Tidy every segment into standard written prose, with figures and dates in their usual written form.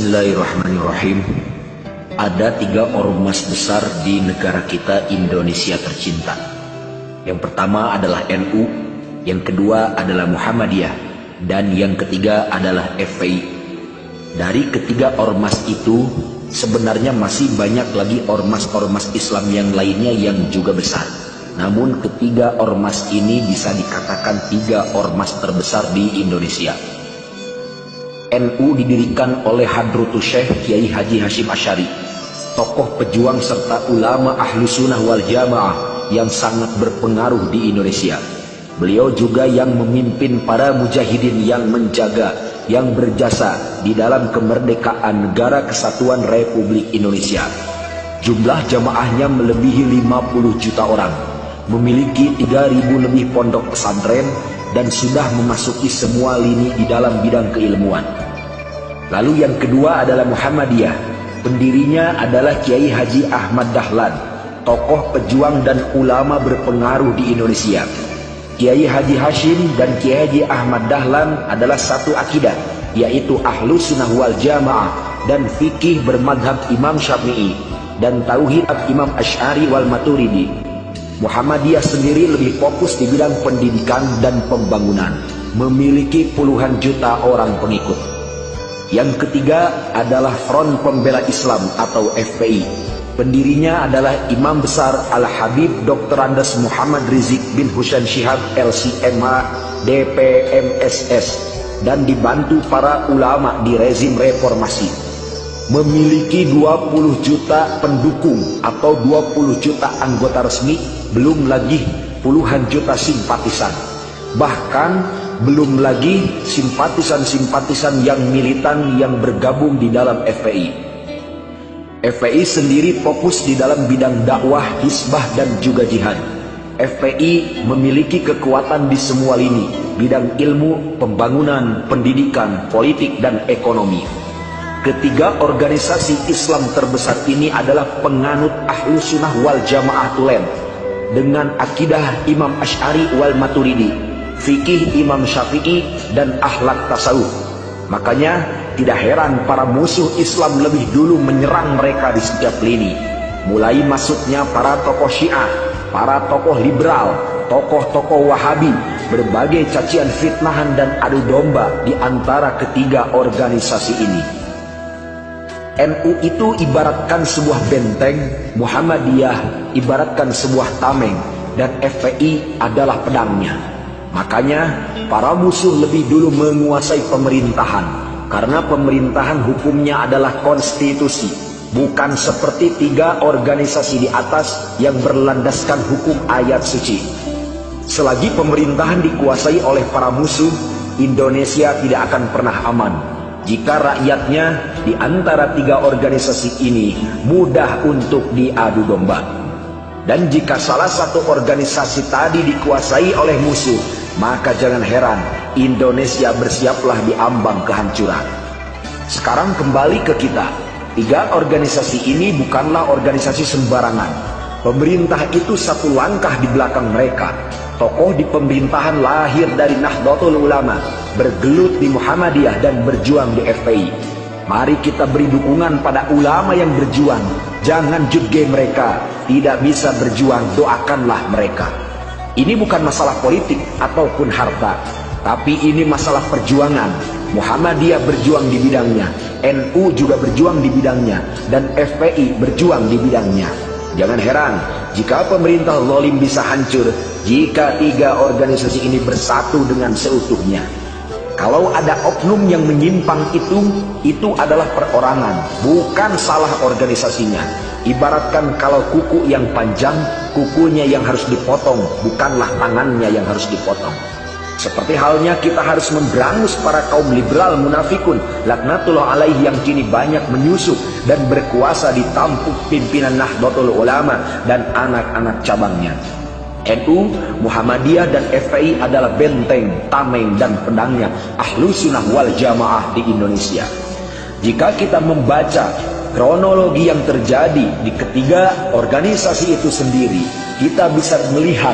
Bismillahirrahmanirrahim. Ada 3 ormas besar di negara kita Indonesia tercinta. Yang pertama adalah NU, yang kedua adalah Muhammadiyah, dan yang ketiga adalah FPI. Dari ketiga ormas itu sebenarnya masih banyak lagi ormas-ormas Islam yang lainnya yang juga besar. Namun ketiga ormas ini bisa dikatakan 3 ormas terbesar di Indonesia. NU didirikan oleh Hadratus Syekh Kiai Haji Hasyim Asy'ari, tokoh pejuang serta ulama ahlu sunnah wal jamaah yang sangat berpengaruh di Indonesia. Beliau juga yang memimpin para mujahidin yang menjaga, yang berjasa di dalam kemerdekaan Negara Kesatuan Republik Indonesia. Jumlah jamaahnya melebihi 50 juta orang, memiliki 3.000 lebih pondok pesantren, dan sudah memasuki semua lini di dalam bidang keilmuan. Lalu yang kedua adalah Muhammadiyah. Pendirinya adalah Kiai Haji Ahmad Dahlan, tokoh pejuang dan ulama berpengaruh di Indonesia. Kiai Haji Hasyim dan Kiai Haji Ahmad Dahlan adalah satu akidah, yaitu ahlu sunnah wal jamaah dan fikih bermadhab Imam Syafi'i dan tauhid Imam Asy'ari wal Maturidi. Muhammadiyah sendiri lebih fokus di bidang pendidikan dan pembangunan, memiliki puluhan juta orang pengikut. Yang ketiga adalah Front Pembela Islam atau FPI. Pendirinya adalah Imam Besar Al-Habib Dr. Andes Muhammad Rizik bin Husain Syihab LCMA DPMSS dan dibantu para ulama di rezim reformasi. Memiliki 20 juta pendukung atau 20 juta anggota resmi, belum lagi puluhan juta simpatisan. Bahkan belum lagi simpatisan-simpatisan yang militan yang bergabung di dalam FPI. FPI sendiri fokus di dalam bidang dakwah, hisbah, dan juga jihad. FPI memiliki kekuatan di semua lini, bidang ilmu, pembangunan, pendidikan, politik, dan ekonomi. Ketiga organisasi Islam terbesar ini adalah penganut ahlu sunnah wal jamaah tulen, dengan akidah Imam Asy'ari wal Maturidi, fikih Imam Syafi'i, dan akhlak tasawuf. Makanya tidak heran para musuh Islam lebih dulu menyerang mereka di setiap lini. Mulai masuknya para tokoh Syiah, para tokoh liberal, tokoh-tokoh Wahabi, berbagai cacian, fitnahan, dan adu domba di antara ketiga organisasi ini. NU itu ibaratkan sebuah benteng, Muhammadiyah ibaratkan sebuah tameng, dan FPI adalah pedangnya. Makanya para musuh lebih dulu menguasai pemerintahan, karena pemerintahan hukumnya adalah konstitusi, bukan seperti 3 organisasi di atas yang berlandaskan hukum ayat suci. Selagi pemerintahan dikuasai oleh para musuh, Indonesia tidak akan pernah aman. Jika rakyatnya di antara 3 organisasi ini mudah untuk diadu domba. Dan jika salah satu organisasi tadi dikuasai oleh musuh, maka jangan heran Indonesia bersiaplah diambang kehancuran. Sekarang kembali ke kita. 3 organisasi ini bukanlah organisasi sembarangan. Pemerintah itu satu langkah di belakang mereka. Tokoh di pemerintahan lahir dari Nahdlatul Ulama, bergelut di Muhammadiyah, dan berjuang di FPI. Mari kita beri dukungan pada ulama yang berjuang. Jangan judge mereka, tidak bisa berjuang, doakanlah mereka. Ini bukan masalah politik ataupun harta, tapi ini masalah perjuangan. Muhammadiyah berjuang di bidangnya, NU juga berjuang di bidangnya, dan FPI berjuang di bidangnya. Jangan heran jika pemerintah zalim bisa hancur jika 3 organisasi ini bersatu dengan seutuhnya. Kalau ada oknum yang menyimpang itu adalah perorangan, bukan salah organisasinya. Ibaratkan kalau kuku yang panjang, kukunya yang harus dipotong, bukanlah tangannya yang harus dipotong. Seperti halnya kita harus memberangus para kaum liberal munafikun laknatullah alaihi yang kini banyak menyusup dan berkuasa di tampuk pimpinan Nahdlatul Ulama dan anak-anak cabangnya. NU, Muhammadiyah, dan FPI adalah benteng, tameng, dan pedangnya ahlu sunnah wal jamaah di Indonesia. Jika kita membaca kronologi yang terjadi di ketiga organisasi itu sendiri, kita bisa melihat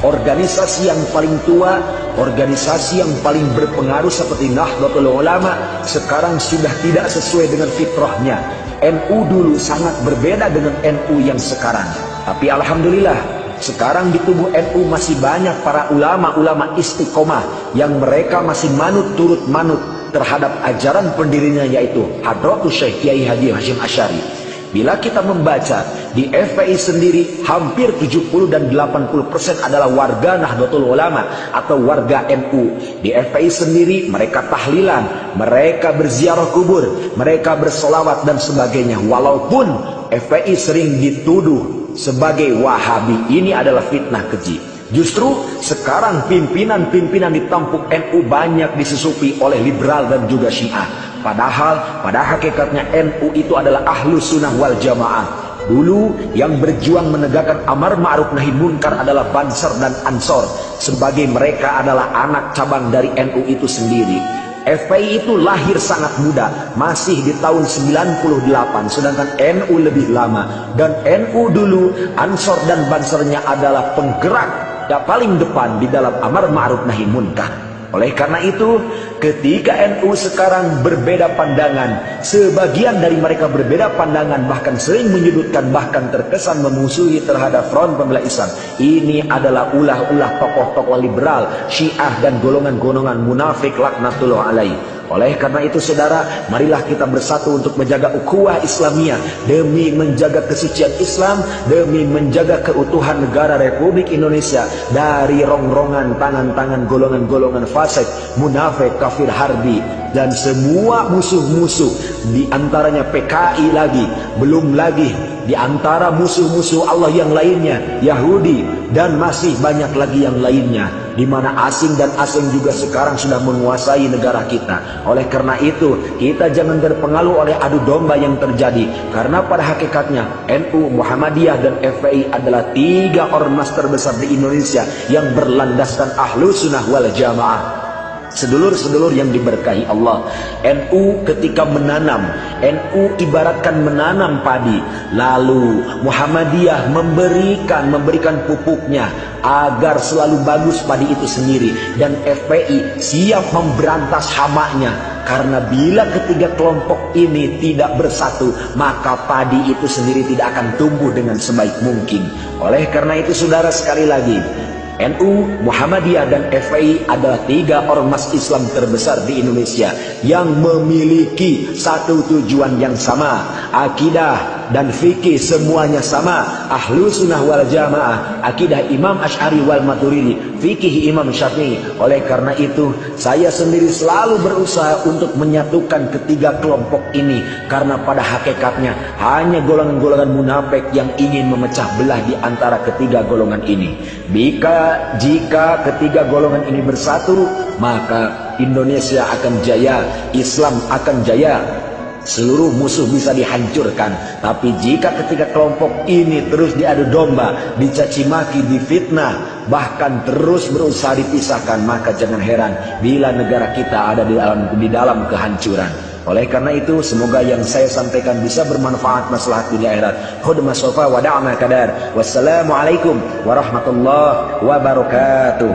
organisasi yang paling tua, organisasi yang paling berpengaruh seperti Nahdlatul Ulama sekarang sudah tidak sesuai dengan fitrahnya. NU dulu sangat berbeda dengan NU yang sekarang. Tapi alhamdulillah, sekarang di tubuh NU masih banyak para ulama-ulama istiqomah yang mereka masih turut manut terhadap ajaran pendirinya, yaitu Hadratus Syekh Kiai Haji Hashim Asy'ari. Bila kita membaca di FPI sendiri, hampir 70 dan 80% adalah warga Nahdlatul Ulama atau warga NU. Di FPI sendiri mereka tahlilan, mereka berziarah kubur, mereka bersolawat dan sebagainya. Walaupun FPI sering dituduh sebagai Wahabi, ini adalah fitnah keji. Justru sekarang pimpinan-pimpinan di tampuk NU banyak disusupi oleh liberal dan juga Syiah. Padahal pada hakikatnya NU itu adalah Ahlus Sunnah wal Jamaah. Dulu yang berjuang menegakkan amar ma'ruf nahi munkar adalah Bansar dan Ansor, sebagai mereka adalah anak cabang dari NU itu sendiri. FPI itu lahir sangat muda, masih di tahun 98, sedangkan NU lebih lama. Dan NU dulu, Ansor dan Bansarnya adalah penggerak yang paling depan di dalam amar ma'ruf nahi munkar. Oleh karena itu, ketika NU sekarang berbeda pandangan, sebagian dari mereka berbeda pandangan, bahkan sering menyudutkan, bahkan terkesan memusuhi terhadap Front Pembela Islam. Ini adalah ulah-ulah tokoh-tokoh liberal, Syiah dan golongan-golongan munafik laknatullah alaih. Oleh karena itu saudara, marilah kita bersatu untuk menjaga ukhuwah Islamiyah, demi menjaga kesucian Islam, demi menjaga keutuhan negara Republik Indonesia dari rongrongan tangan-tangan golongan-golongan fasik, munafik, kafir harbi, dan semua musuh-musuh. Di antaranya PKI lagi, belum lagi di antara musuh-musuh Allah yang lainnya, Yahudi, dan masih banyak lagi yang lainnya, di mana asing dan asing juga sekarang sudah menguasai negara kita. Oleh karena itu, kita jangan terpengaruh oleh adu domba yang terjadi, karena pada hakikatnya NU, Muhammadiyah, dan FPI adalah 3 ormas terbesar di Indonesia yang berlandaskan Ahlus Sunnah wal Jamaah. Sedulur-sedulur yang diberkahi Allah, NU ketika menanam, NU ibaratkan menanam padi, lalu Muhammadiyah memberikan pupuknya agar selalu bagus padi itu sendiri, dan FPI siap memberantas hamanya. Karena bila ketiga kelompok ini tidak bersatu, maka padi itu sendiri tidak akan tumbuh dengan sebaik mungkin. Oleh karena itu saudara, sekali lagi, NU, Muhammadiyah, dan FPI adalah 3 ormas Islam terbesar di Indonesia yang memiliki satu tujuan yang sama, akidah dan fikih semuanya sama, Ahlus Sunnah wal Jamaah, akidah Imam Asy'ari wal Maturidi, fikih Imam Syafi'i. Oleh karena itu, saya sendiri selalu berusaha untuk menyatukan ketiga kelompok ini, karena pada hakikatnya hanya golongan-golongan munafik yang ingin memecah belah di antara ketiga golongan ini. Jika ketiga golongan ini bersatu, maka Indonesia akan jaya, Islam akan jaya, seluruh musuh bisa dihancurkan. Tapi jika ketiga kelompok ini terus diadu domba, dicaci maki, difitnah, bahkan terus berusaha dipisahkan, maka jangan heran bila negara kita ada di dalam kehancuran. Oleh karena itu, semoga yang saya sampaikan bisa bermanfaat maslahat dunia akhirat. Khudmah sofa wa da'na kadar. Wassalamualaikum warahmatullahi wabarakatuh.